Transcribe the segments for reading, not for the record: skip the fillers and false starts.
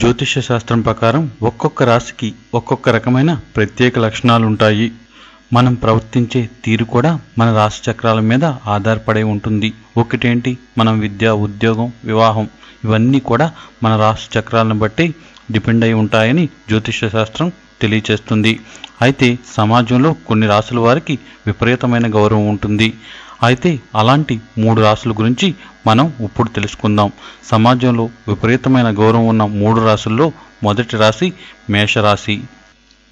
జ్యోతిష శాస్త్రం ప్రకారం ఒక్కొక్క రాశికి ఒక్కొక్క రకమైన ప్రత్యేక లక్షణాలు ఉంటాయి. మనం ప్రవర్తించే తీరు కూడా మన రాశి చక్రాల మీద ఆధారపడి ఉంటుంది. ఒకటేంటి, మనం విద్య, ఉద్యోగం, వివాహం ఇవన్నీ కూడా మన రాశి చక్రాలను బట్టి డిపెండ్ అయి ఉంటాయని జ్యోతిష శాస్త్రం తెలియచేస్తుంది. అయితే సమాజంలో కొన్ని రాశుల వారికి విపరీతమైన గౌరవం ఉంటుంది. అయితే అలాంటి 3 రాశుల గురించి మనం ఇప్పుడు తెలుసుకుందాం. సమాజంలో విపరీతమైన గౌరవం ఉన్న 3 రాశుల్లో మొదటి రాశి మేషరాశి.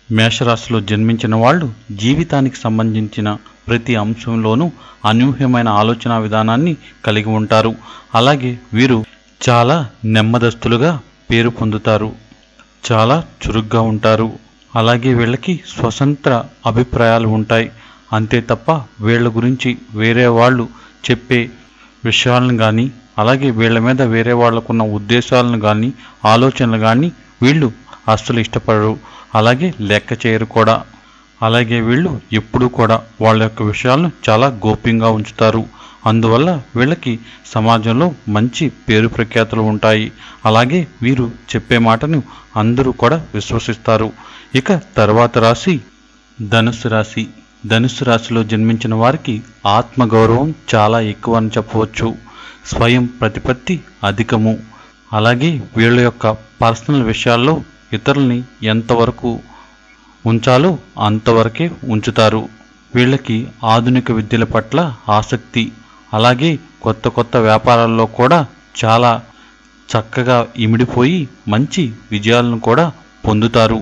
మేషరాశిలో జన్మించిన వాళ్ళు జీవితానికి సంబంధించిన ప్రతి అంశంలోనూ అనూహ్యమైన ఆలోచన విధానాన్ని కలిగి ఉంటారు. అలాగే వీరు చాలా నెమ్మదస్తులుగా పేరు పొందుతారు, చాలా చురుగ్గా ఉంటారు. అలాగే వీళ్ళకి స్వతంత్ర అభిప్రాయాలు ఉంటాయి. అంతే తప్ప వీళ్ళ గురించి వేరే వాళ్ళు చెప్పే విషయాలను కానీ, అలాగే వీళ్ళ మీద వేరే వాళ్ళకున్న ఉద్దేశాలను కానీ, ఆలోచనలు కానీ వీళ్ళు అస్సలు ఇష్టపడరు, అలాగే లెక్క చేయరు కూడా. అలాగే వీళ్ళు ఎప్పుడూ కూడా వాళ్ళ యొక్క విషయాలను చాలా గోప్యంగా ఉంచుతారు. అందువల్ల వీళ్ళకి సమాజంలో మంచి పేరు ప్రఖ్యాతులు ఉంటాయి. అలాగే వీరు చెప్పే మాటను అందరూ కూడా విశ్వసిస్తారు. ఇక తర్వాత రాశి ధనుస్సు రాశి. ధనుస్సు రాశిలో జన్మించిన వారికి ఆత్మగౌరవం చాలా ఎక్కువ అని చెప్పవచ్చు. స్వయం ప్రతిపత్తి అధికము. అలాగే వీళ్ళ యొక్క పర్సనల్ విషయాల్లో ఇతరుల్ని ఎంతవరకు ఉంచాలో అంతవరకే ఉంచుతారు. వీళ్ళకి ఆధునిక విద్యల పట్ల ఆసక్తి, అలాగే కొత్త కొత్త వ్యాపారాల్లో కూడా చాలా చక్కగా ఇమిడిపోయి మంచి విజయాలను కూడా పొందుతారు.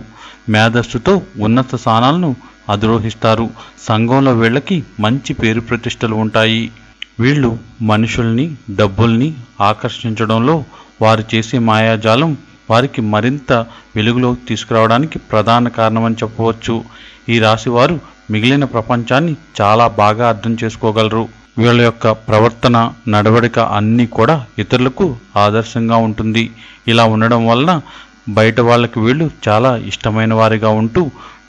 మేధస్సుతో ఉన్నత స్థానాలను అధిరోహిస్తారు. సంఘంలో వీళ్ళకి మంచి పేరు ప్రతిష్టలు ఉంటాయి. వీళ్ళు మనుషుల్ని, డబ్బుల్ని ఆకర్షించడంలో వారు చేసే మాయాజాలం వారికి మరింత వెలుగులో తీసుకురావడానికి ప్రధాన కారణమని చెప్పవచ్చు. ఈ రాశి వారు మిగిలిన ప్రపంచాన్ని చాలా బాగా అర్థం చేసుకోగలరు. వీళ్ళ యొక్క ప్రవర్తన, నడవడిక అన్నీ కూడా ఇతరులకు ఆదర్శంగా ఉంటుంది. ఇలా ఉండడం వలన బయట వాళ్ళకి వీళ్ళు చాలా ఇష్టమైన వారిగా ఉంటూ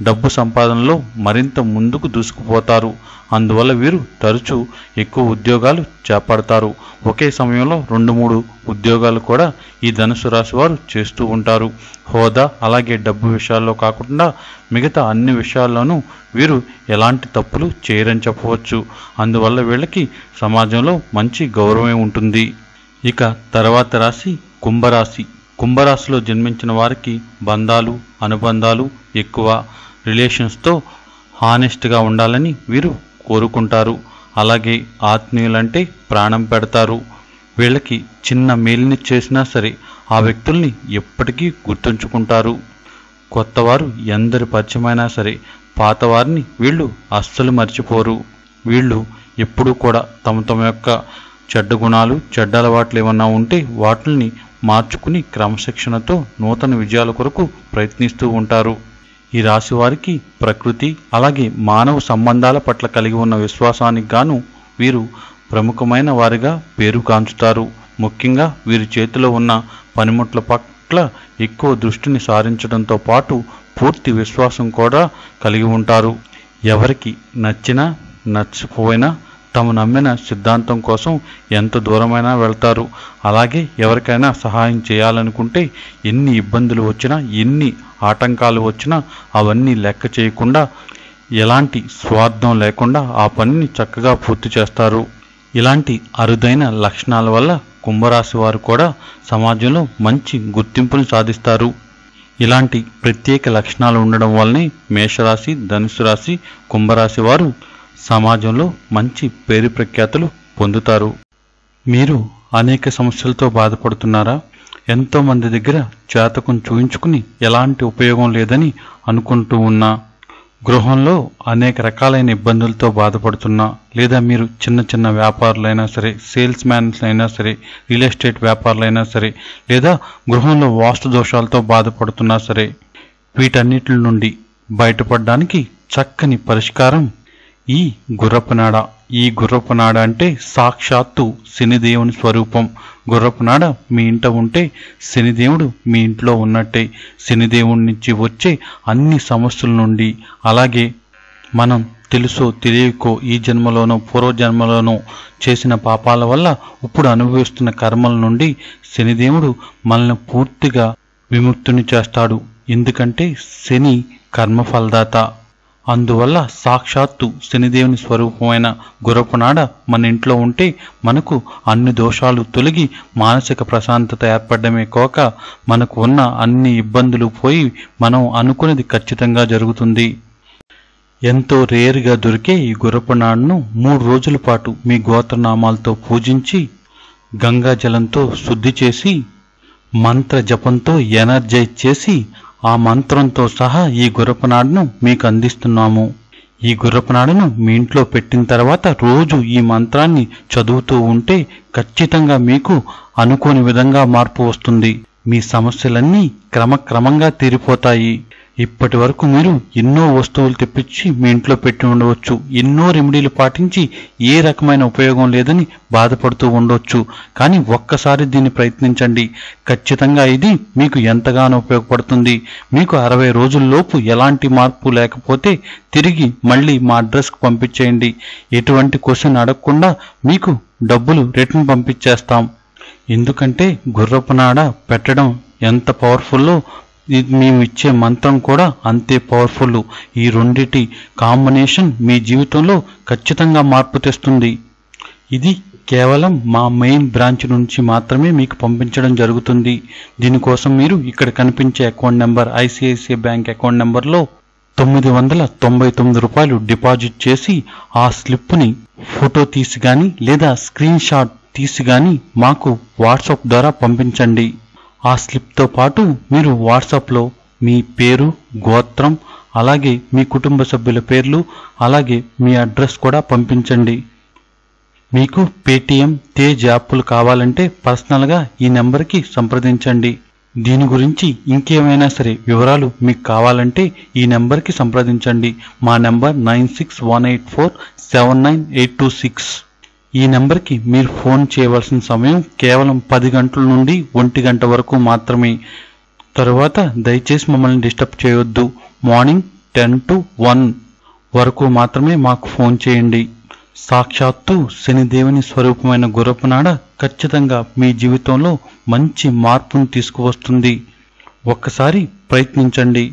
డబ్బు సంపాదనలో మరింత ముందుకు దూసుకుపోతారు. అందువల్ల వీరు తరచూ ఎక్కువ ఉద్యోగాలు చేపడతారు. ఒకే సమయంలో 2-3 ఉద్యోగాలు కూడా ఈ ధనుసు రాశి వారు చేస్తూ ఉంటారు. హోదా, అలాగే డబ్బు విషయాల్లో కాకుండా మిగతా అన్ని విషయాల్లోనూ వీరు ఎలాంటి తప్పులు చేయరని చెప్పవచ్చు. అందువల్ల వీళ్ళకి సమాజంలో మంచి గౌరవం ఉంటుంది. ఇక తర్వాత రాశి కుంభరాశి. కుంభరాశిలో జన్మించిన వారికి బంధాలు, అనుబంధాలు ఎక్కువ. రిలేషన్స్తో హానెస్ట్గా ఉండాలని వీరు కోరుకుంటారు. అలాగే ఆత్మీయులంటే ప్రాణం పెడతారు. వీళ్ళకి చిన్న మేలుని చేసినా సరే ఆ వ్యక్తుల్ని ఎప్పటికీ గుర్తుంచుకుంటారు. కొత్తవారు ఎందరి పరిచయమైనా సరే పాతవారిని వీళ్ళు అస్సలు మర్చిపోరు. వీళ్ళు ఎప్పుడూ కూడా తమ యొక్క చెడ్డ గుణాలు, చెడ్డ అలవాట్లు ఏమన్నా ఉంటే వాటిని మార్చుకుని క్రమశిక్షణతో నూతన విజయాల కొరకు ప్రయత్నిస్తూ ఉంటారు. ఈ రాశి వారికి ప్రకృతి, అలాగే మానవ సంబంధాల పట్ల కలిగి ఉన్న విశ్వాసానికి గాను వీరు ప్రముఖమైన వారిగా పేరు కాంచుతారు. ముఖ్యంగా వీరి చేతిలో ఉన్న పనిముట్ల పట్ల ఎక్కువ దృష్టిని సారించడంతో పాటు పూర్తి విశ్వాసం కూడా కలిగి ఉంటారు. ఎవరికి నచ్చినా నచ్చకపోయినా తాము నమ్మిన సిద్ధాంతం కోసం ఎంత దూరమైనా వెళ్తారు. అలాగే ఎవరికైనా సహాయం చేయాలనుకుంటే ఎన్ని ఇబ్బందులు వచ్చినా, ఎన్ని ఆటంకాలు వచ్చినా అవన్నీ లెక్క చేయకుండా, ఎలాంటి స్వార్థం లేకుండా ఆ పనిని చక్కగా పూర్తి చేస్తారు. ఇలాంటి అరుదైన లక్షణాల వల్ల కుంభరాశి వారు కూడా సమాజంలో మంచి గుర్తింపును సాధిస్తారు. ఇలాంటి ప్రత్యేక లక్షణాలు ఉండడం వల్లనే మేషరాశి, ధనుసు రాశి, కుంభరాశి వారు సమాజంలో మంచి పేరు ప్రఖ్యాతులు పొందుతారు. మీరు అనేక సమస్యలతో బాధపడుతున్నారా? ఎంతోమంది దగ్గర జాతకం చూయించుకుని ఎలాంటి ఉపయోగం లేదని అనుకుంటూ ఉన్నా, గృహంలో అనేక రకాలైన ఇబ్బందులతో బాధపడుతున్నా, లేదా మీరు చిన్న చిన్న వ్యాపారులైనా సరే, సేల్స్ మ్యాన్స్ అయినా సరే, రియల్ ఎస్టేట్ వ్యాపారులైనా సరే, లేదా గృహంలో వాస్తు దోషాలతో బాధపడుతున్నా సరే, వీటన్నిటి నుండి బయటపడడానికి చక్కని పరిష్కారం ఈ గుర్రపునాడ. ఈ గుర్రపునాడ అంటే సాక్షాత్తు శనిదేవుని స్వరూపం. గుర్రపునాడ మీ ఇంట ఉంటే శనిదేవుడు మీ ఇంట్లో ఉన్నట్టే. శనిదేవుడి నుంచి వచ్చే అన్ని సమస్యల నుండి, అలాగే మనం తెలుసో తెలియకో ఈ జన్మలోనో పూర్వజన్మలోనో చేసిన పాపాల వల్ల ఇప్పుడు అనుభవిస్తున్న కర్మల నుండి శనిదేవుడు మనల్ని పూర్తిగా విముక్తుని చేస్తాడు. ఎందుకంటే శని కర్మఫలదాత. అందువల్ల సాక్షాత్తు శనిదేవుని స్వరూపమైన గుర్రపునాడ మన ఇంట్లో ఉంటే మనకు అన్ని దోషాలు తొలగి మానసిక ప్రశాంతత ఏర్పడమే కాక మనకు ఉన్న అన్ని ఇబ్బందులు పోయి మనం అనుకున్నది ఖచ్చితంగా జరుగుతుంది. ఎంతో రేరుగా దొరికే ఈ గుర్రపునాడను 3 రోజుల పాటు మీ గోత్రనామాలతో పూజించి గంగా జలంతో శుద్ధి చేసి మంత్ర జపంతో ఎనర్జైజ్ చేసి ఆ మంత్రంతో సహా ఈ గుర్రపునాడను మీకు అందిస్తున్నాము. ఈ గుర్రపునాడను మీ ఇంట్లో పెట్టిన తర్వాత రోజు ఈ మంత్రాన్ని చదువుతూ ఉంటే ఖచ్చితంగా మీకు అనుకోని విధంగా మార్పు వస్తుంది. మీ సమస్యలన్నీ క్రమక్రమంగా తీరిపోతాయి. ఇప్పటి వరకు మీరు ఎన్నో వస్తువులు తెప్పించి మీ ఇంట్లో పెట్టి ఉండవచ్చు, ఎన్నో రెమెడీలు పాటించి ఏ రకమైన ఉపయోగం లేదని బాధపడుతూ ఉండొచ్చు. కానీ ఒక్కసారి దీన్ని ప్రయత్నించండి. ఖచ్చితంగా ఇది మీకు ఎంతగానో ఉపయోగపడుతుంది. మీకు 60 రోజుల్లోపు ఎలాంటి మార్పు లేకపోతే తిరిగి మళ్ళీ మా అడ్రస్కి పంపించేయండి. ఎటువంటి క్వశ్చన్ అడగకుండా మీకు డబ్బులు రిటర్న్ పంపించేస్తాం. ఎందుకంటే గుర్రపునాడ పెట్టడం ఎంత పవర్ఫుల్లో మేము ఇచ్చే మంత్రం కూడా అంతే పవర్ఫుల్. ఈ రెండిటి కాంబినేషన్ మీ జీవితంలో ఖచ్చితంగా మార్పు తెస్తుంది. ఇది కేవలం మా మెయిన్ బ్రాంచ్ నుంచి మాత్రమే మీకు పంపించడం జరుగుతుంది. దీనికోసం మీరు ఇక్కడ కనిపించే account number ICICI bank account నెంబర్లో 999 రూపాయలు డిపాజిట్ చేసి ఆ స్లిప్ని ఫోటో తీసి కానీ లేదా స్క్రీన్ షాట్ తీసి కానీ మాకు వాట్సాప్ ద్వారా పంపించండి. ఆ స్లిప్తో పాటు మీరు వాట్సాప్లో మీ పేరు, గోత్రం, అలాగే మీ కుటుంబ సభ్యుల పేర్లు, అలాగే మీ అడ్రస్ కూడా పంపించండి. మీకు పేటిఎం, తేజ్ యాప్లు కావాలంటే పర్సనల్గా ఈ నెంబర్కి సంప్రదించండి. దీని గురించి ఇంకేమైనా సరే వివరాలు మీకు కావాలంటే ఈ నెంబర్కి సంప్రదించండి. మా నెంబర్ 9618479826. ఈ నెంబర్కి మీరు ఫోన్ చేయవలసిన సమయం కేవలం 10 గంటల నుండి 1 గంట వరకు మాత్రమే. తరువాత దయచేసి మమ్మల్ని డిస్టర్బ్ చేయొద్దు. మార్నింగ్ 10 to 1 వరకు మాత్రమే మాకు ఫోన్ చేయండి. సాక్షాత్తు శనిదేవుని స్వరూపమైన గుర్రపునాడ ఖచ్చితంగా మీ జీవితంలో మంచి మార్పును తీసుకువస్తుంది. ఒక్కసారి ప్రయత్నించండి.